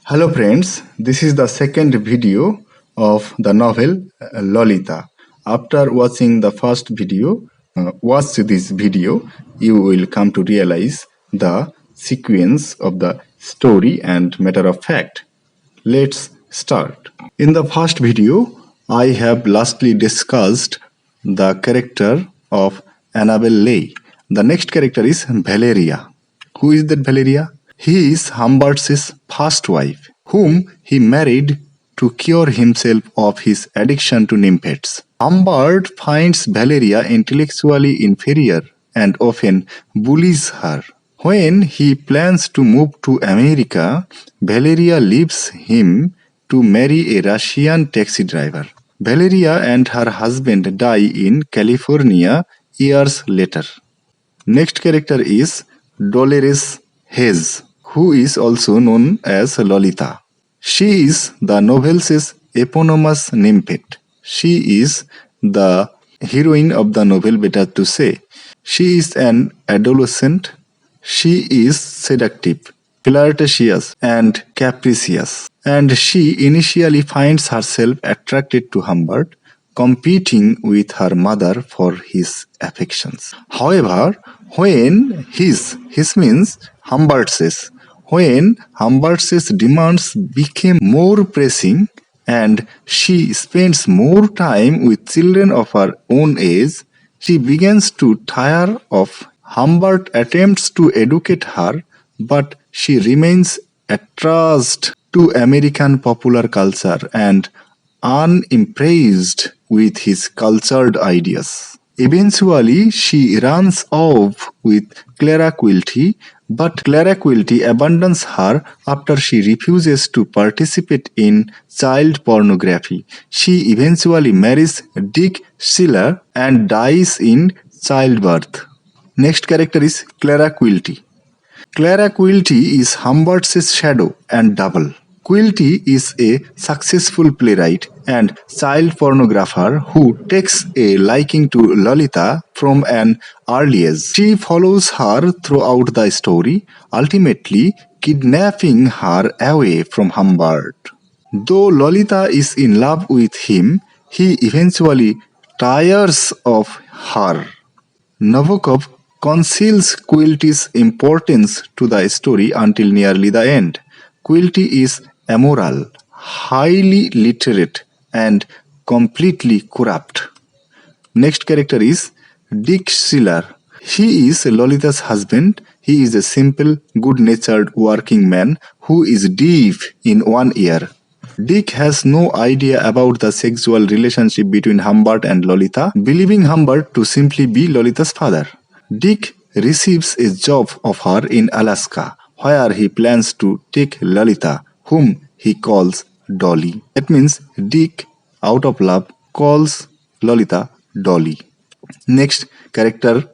Hello friends, this is the second video of the novel Lolita. After watching the first video, watch this video, you will come to realize the sequence of the story and matter of fact. Let's start. In the first video, I have lastly discussed the character of Annabel Lee. The next character is Valeria. Who is that Valeria? He is Humbert's first wife, whom he married to cure himself of his addiction to nymphets. Humbert finds Valeria intellectually inferior and often bullies her. When he plans to move to America, Valeria leaves him to marry a Russian taxi driver. Valeria and her husband die in California years later. Next character is Dolores Hayes, who is also known as Lolita. She is the novel's eponymous nymphet. She is the heroine of the novel, better to say. She is an adolescent. She is seductive, flirtatious, and capricious. And she initially finds herself attracted to Humbert, competing with her mother for his affections. However, when his means Humbert's, when Humbert's demands became more pressing and she spends more time with children of her own age, she begins to tire of Humbert attempts to educate her, but she remains attached to American popular culture and unimpressed with his cultured ideas. Eventually, she runs off with Clara Quilty, but Clara Quilty abandons her after she refuses to participate in child pornography. She eventually marries Dick Schiller and dies in childbirth. Next character is Clara Quilty. Clara Quilty is Humbert's shadow and double. Quilty is a successful playwright and child pornographer who takes a liking to Lolita from an early age. She follows her throughout the story, ultimately kidnapping her away from Humbert. Though Lolita is in love with him, he eventually tires of her. Nabokov conceals Quilty's importance to the story until nearly the end. Quilty is immoral, highly literate, and completely corrupt. Next character is Dick Schiller. He is Lolita's husband. He is a simple, good-natured working man who is deaf in one ear. Dick has no idea about the sexual relationship between Humbert and Lolita, believing Humbert to simply be Lolita's father. Dick receives a job offer in Alaska, where he plans to take Lolita, whom he calls Dolly. That means Dick, out of love, calls Lolita Dolly. Next character,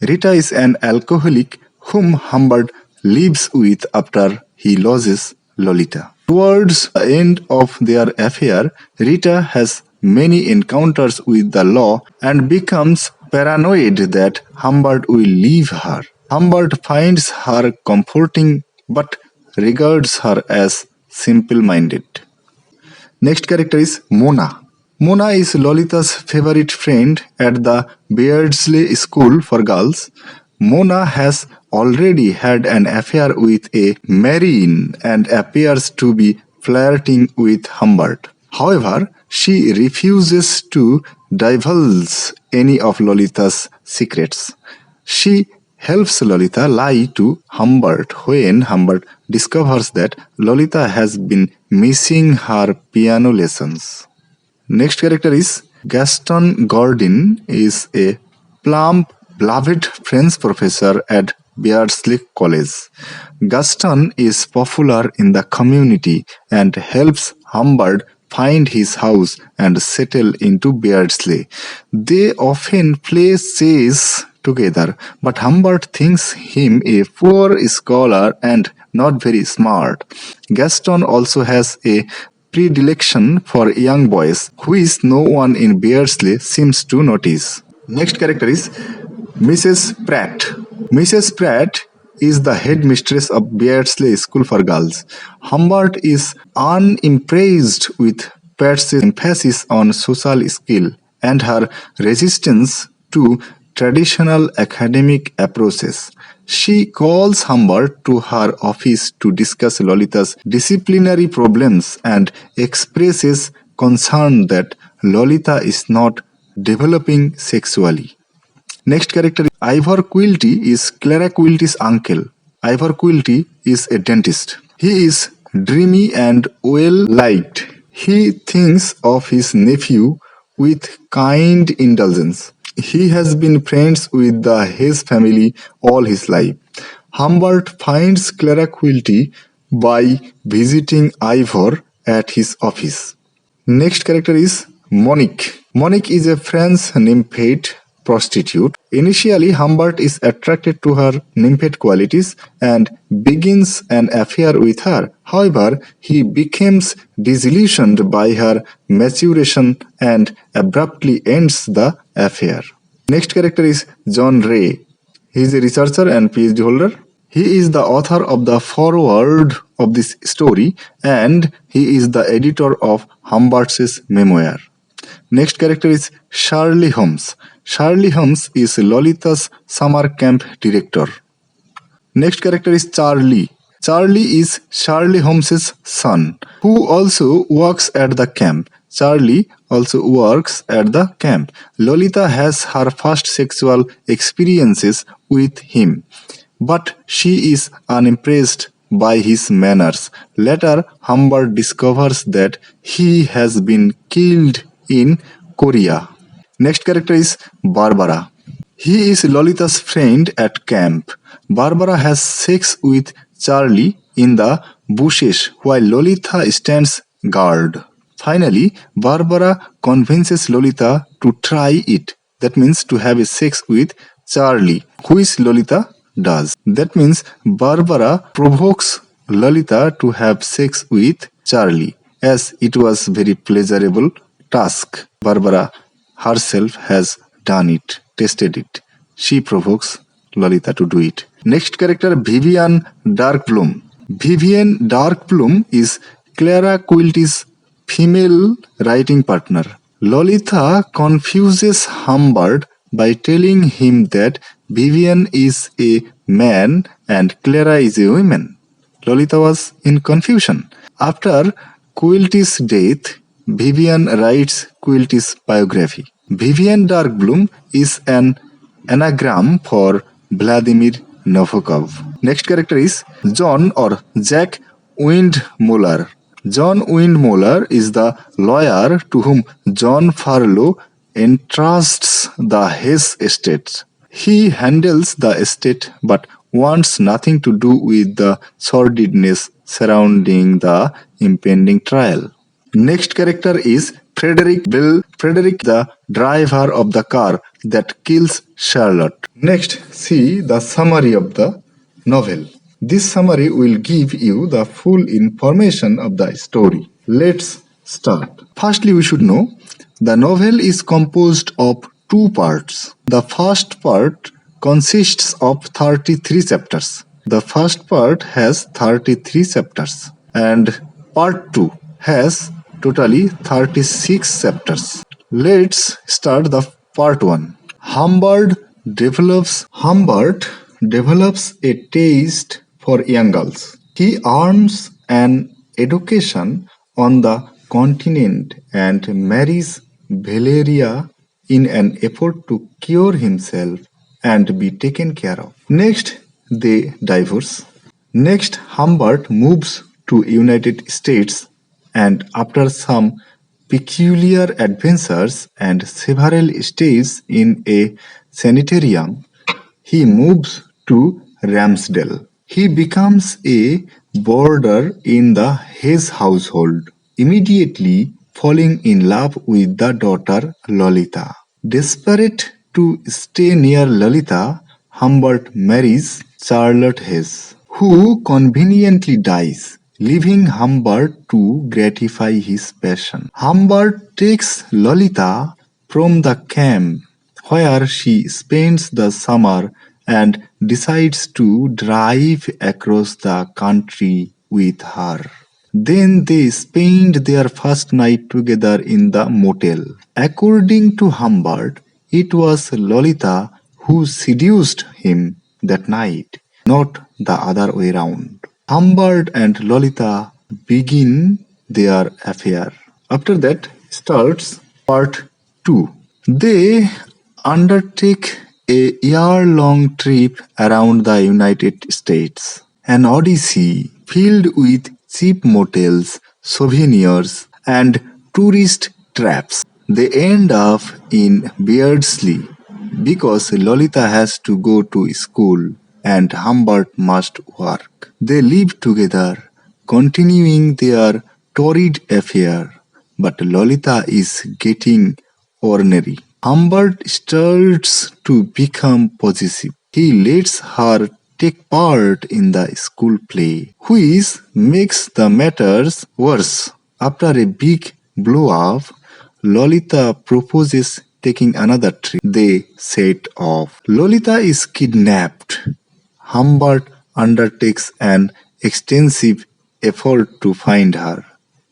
Rita is an alcoholic whom Humbert lives with after he loses Lolita. Towards the end of their affair, Rita has many encounters with the law and becomes paranoid that Humbert will leave her. Humbert finds her comforting but regards her as simple-minded. Next character is Mona. Mona is Lolita's favorite friend at the Beardsley School for Girls. Mona has already had an affair with a Marine and appears to be flirting with Humbert. However, she refuses to divulge any of Lolita's secrets. She helps Lolita lie to Humbert when Humbert discovers that Lolita has been missing her piano lessons. Next character is Gaston Gordon is a plump, beloved French professor at Beardsley College. Gaston is popular in the community and helps Humbert find his house and settle into Beardsley. They often play chess together, but Humbert thinks him a poor scholar and not very smart. Gaston also has a predilection for young boys, which no one in Beardsley seems to notice. Next character is Mrs. Pratt. Mrs. Pratt is the headmistress of Beardsley School for Girls. Humbert is unimpressed with Pat's emphasis on social skill and her resistance to traditional academic approaches. She calls Humbert to her office to discuss Lolita's disciplinary problems and expresses concern that Lolita is not developing sexually. Next character is Ivor Quilty is Clara Quilty's uncle. Ivor Quilty is a dentist. He is dreamy and well liked. He thinks of his nephew with kind indulgence. He has been friends with the Hayes family all his life. Humbert finds Clara Quilty by visiting Ivor at his office. Next character is Monique. Monique is a French nymphette prostitute. Initially, Humbert is attracted to her nymphette qualities and begins an affair with her. However, he becomes disillusioned by her maturation and abruptly ends the affair. Next character is John Ray. He is a researcher and PhD holder. He is the author of the foreword of this story and he is the editor of Humbert's memoir. Next character is Shirley Holmes. Shirley Holmes is Lolita's summer camp director. Next character is Charlie. Charlie is Shirley Holmes's son, who also works at the camp. Charlie also works at the camp. Lolita has her first sexual experiences with him, but she is unimpressed by his manners. Later, Humbert discovers that he has been killed in Korea. Next character is Barbara. He is Lolita's friend at camp. Barbara has sex with Charlie in the bushes while Lolita stands guard. Finally, Barbara convinces Lolita to try it. That means to have a sex with Charlie, which Lolita does. That means Barbara provokes Lolita to have sex with Charlie, as it was very pleasurable task. Barbara herself has done it, tested it. She provokes Lolita to do it. Next character, Vivian Darkbloom. Vivian Darkbloom is Clara Quilty's female writing partner. Lolita confuses Humbert by telling him that Vivian is a man and Clara is a woman. Lolita was in confusion. After Quilty's death, Vivian writes Quilty's biography. Vivian Darkbloom is an anagram for Vladimir Nabokov. Next character is John or Jack Windmuller. John Windmuller is the lawyer to whom John Farlow entrusts the Hess estate. He handles the estate but wants nothing to do with the sordidness surrounding the impending trial. Next character is Frederick Bell. Frederick, the driver of the car that kills Charlotte. Next, see the summary of the novel. This summary will give you the full information of the story. Let's start. Firstly, we should know the novel is composed of two parts. The first part consists of 33 chapters. The first part has 33 chapters and part 2 has totally 36 chapters. Let's start the part 1. Humbert develops a taste for young girls. He earns an education on the continent and marries Valeria in an effort to cure himself and be taken care of. Next, they divorce. Next, Humbert moves to United States and after some peculiar adventures and several stays in a sanitarium, he moves to Ramsdale. He becomes a boarder in the Hayes household, immediately falling in love with the daughter Lolita. Desperate to stay near Lolita, Humbert marries Charlotte Hayes, who conveniently dies, leaving Humbert to gratify his passion. Humbert takes Lolita from the camp where she spends the summer and decides to drive across the country with her. Then they spend their first night together in the motel. According to Humbert, it was Lolita who seduced him that night, not the other way round. Humbert and Lolita begin their affair. After that starts part 2. They undertake a year-long trip around the United States, an odyssey filled with cheap motels, souvenirs, and tourist traps. They end up in Beardsley because Lolita has to go to school and Humbert must work. They live together, continuing their torrid affair, but Lolita is getting ornery. Humbert starts to become possessive. He lets her take part in the school play, which makes the matters worse. After a big blow-up, Lolita proposes taking another trip. They set off. Lolita is kidnapped. Humbert undertakes an extensive effort to find her,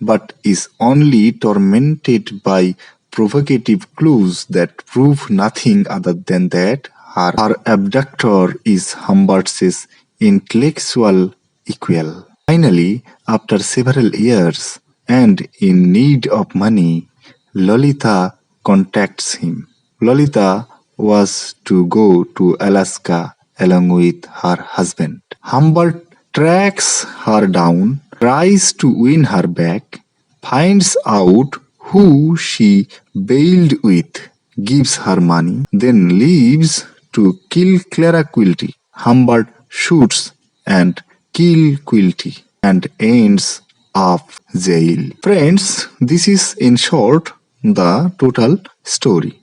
but is only tormented by provocative clues that prove nothing other than that her abductor is Humbert's intellectual equal. Finally, after several years and in need of money, Lolita contacts him. Lolita was to go to Alaska along with her husband. Humbert tracks her down, tries to win her back, finds out who she bailed with, gives her money, then leaves to kill Clara Quilty. Humbert shoots and kills Quilty and ends up jail. Friends, this is in short the total story.